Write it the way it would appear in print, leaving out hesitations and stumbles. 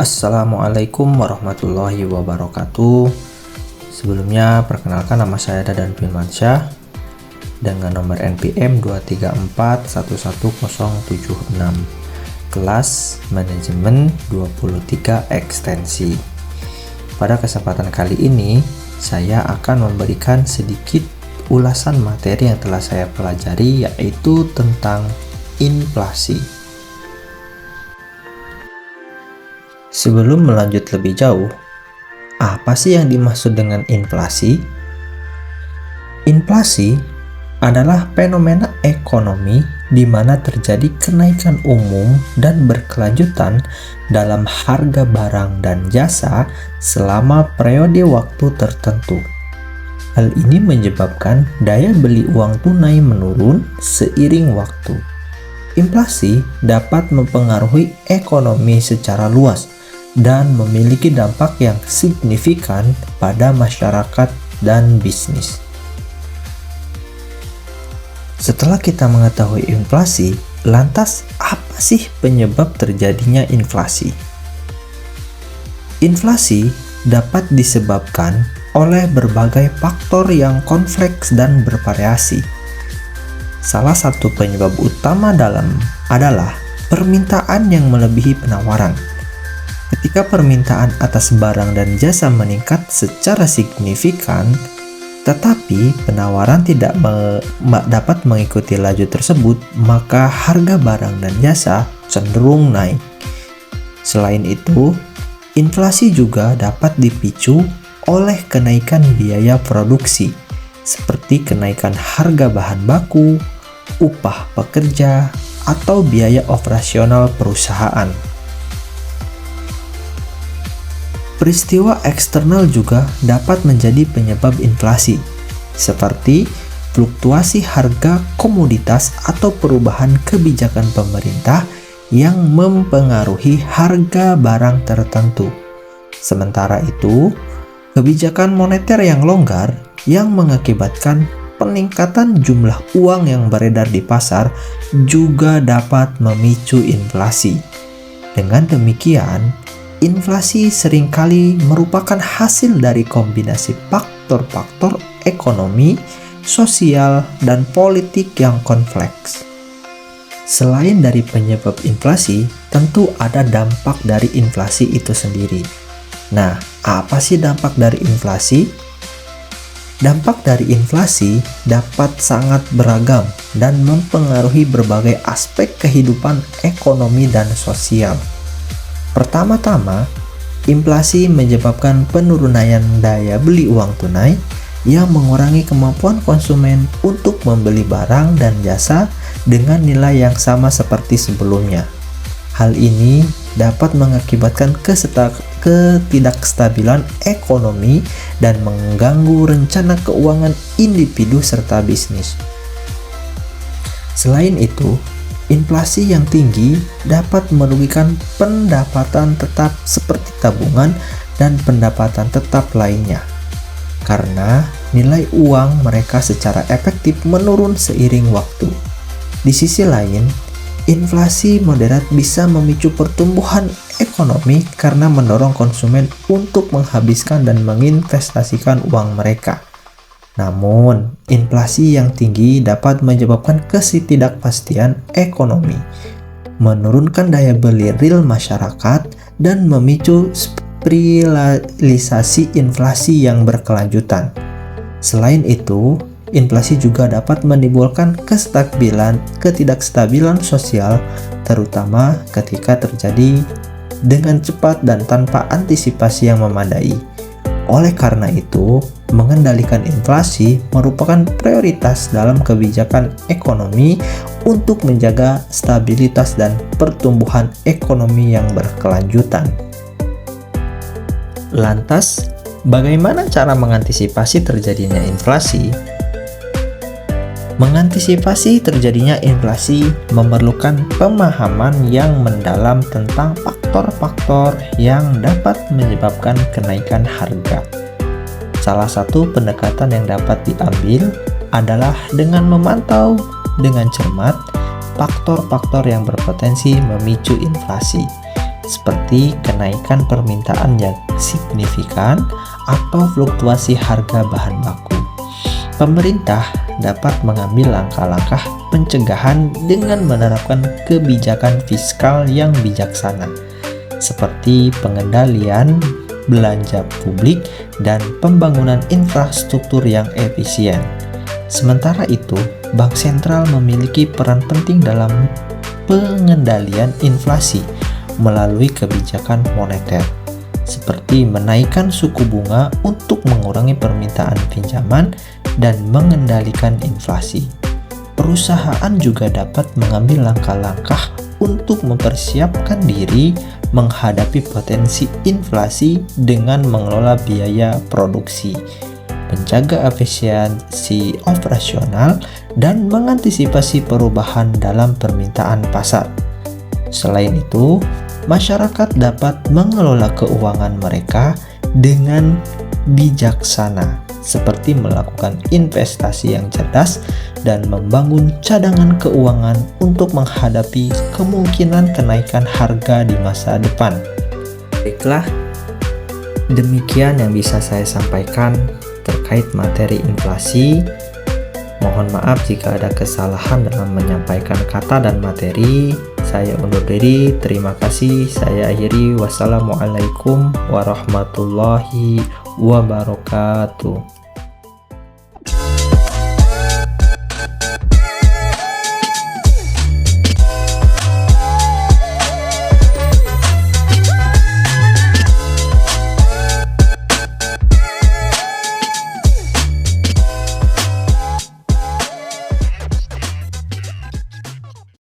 Assalamualaikum warahmatullahi wabarakatuh. Sebelumnya perkenalkan, nama saya Dadan Firmansyah dengan nomor NPM 234111076, kelas manajemen 23 ekstensi. Pada kesempatan kali ini saya akan memberikan sedikit ulasan materi yang telah saya pelajari, yaitu tentang inflasi. Sebelum melanjut lebih jauh, apa sih yang dimaksud dengan inflasi? Inflasi adalah fenomena ekonomi di mana terjadi kenaikan umum dan berkelanjutan dalam harga barang dan jasa selama periode waktu tertentu. Hal ini menyebabkan daya beli uang tunai menurun seiring waktu. Inflasi dapat mempengaruhi ekonomi secara luas dan memiliki dampak yang signifikan pada masyarakat dan bisnis. Setelah kita mengetahui inflasi, lantas apa sih penyebab terjadinya inflasi? Inflasi dapat disebabkan oleh berbagai faktor yang kompleks dan bervariasi. Salah satu penyebab utama adalah permintaan yang melebihi penawaran. Ketika permintaan atas barang dan jasa meningkat secara signifikan, tetapi penawaran tidak dapat mengikuti laju tersebut, maka harga barang dan jasa cenderung naik. Selain itu, inflasi juga dapat dipicu oleh kenaikan biaya produksi, seperti kenaikan harga bahan baku, upah pekerja, atau biaya operasional perusahaan. Peristiwa eksternal juga dapat menjadi penyebab inflasi, seperti fluktuasi harga komoditas atau perubahan kebijakan pemerintah yang mempengaruhi harga barang tertentu. Sementara itu, kebijakan moneter yang longgar yang mengakibatkan peningkatan jumlah uang yang beredar di pasar juga dapat memicu inflasi. Dengan demikian, inflasi seringkali merupakan hasil dari kombinasi faktor-faktor ekonomi, sosial, dan politik yang kompleks. Selain dari penyebab inflasi, tentu ada dampak dari inflasi itu sendiri. Nah, apa sih dampak dari inflasi? Dampak dari inflasi dapat sangat beragam dan mempengaruhi berbagai aspek kehidupan ekonomi dan sosial. Pertama-tama, inflasi menyebabkan penurunan daya beli uang tunai yang mengurangi kemampuan konsumen untuk membeli barang dan jasa dengan nilai yang sama seperti sebelumnya. Hal ini dapat mengakibatkan ketidakstabilan ekonomi dan mengganggu rencana keuangan individu serta bisnis. Selain itu, inflasi yang tinggi dapat merugikan pendapatan tetap seperti tabungan dan pendapatan tetap lainnya, karena nilai uang mereka secara efektif menurun seiring waktu. Di sisi lain, inflasi moderat bisa memicu pertumbuhan ekonomi karena mendorong konsumen untuk menghabiskan dan menginvestasikan uang mereka. Namun, inflasi yang tinggi dapat menyebabkan ketidakpastian ekonomi, menurunkan daya beli real masyarakat, dan memicu spiralisasi inflasi yang berkelanjutan. Selain itu, inflasi juga dapat menimbulkan ketidakstabilan sosial, terutama ketika terjadi dengan cepat dan tanpa antisipasi yang memadai. Oleh karena itu, mengendalikan inflasi merupakan prioritas dalam kebijakan ekonomi untuk menjaga stabilitas dan pertumbuhan ekonomi yang berkelanjutan. Lantas, bagaimana cara mengantisipasi terjadinya inflasi? Mengantisipasi terjadinya inflasi memerlukan pemahaman yang mendalam tentang faktor-faktor yang dapat menyebabkan kenaikan harga. Salah satu pendekatan yang dapat diambil adalah dengan memantau dengan cermat faktor-faktor yang berpotensi memicu inflasi. seperti kenaikan permintaan yang signifikan atau fluktuasi harga bahan baku. Pemerintah dapat mengambil langkah-langkah pencegahan dengan menerapkan kebijakan fiskal yang bijaksana, seperti pengendalian belanja publik dan pembangunan infrastruktur yang efisien. Sementara itu, Bank Sentral memiliki peran penting dalam pengendalian inflasi melalui kebijakan moneter, seperti menaikkan suku bunga untuk mengurangi permintaan pinjaman dan mengendalikan inflasi. Perusahaan juga dapat mengambil langkah-langkah untuk mempersiapkan diri menghadapi potensi inflasi dengan mengelola biaya produksi, menjaga efisiensi operasional, dan mengantisipasi perubahan dalam permintaan pasar. Selain itu, masyarakat dapat mengelola keuangan mereka dengan bijaksana, seperti melakukan investasi yang cerdas dan membangun cadangan keuangan untuk menghadapi kemungkinan kenaikan harga di masa depan. Baiklah, demikian yang bisa saya sampaikan terkait materi inflasi. Mohon maaf jika ada kesalahan dalam menyampaikan kata dan materi. Saya undur diri, terima kasih. Saya akhiri. Wassalamualaikum warahmatullahi wabarakatuh.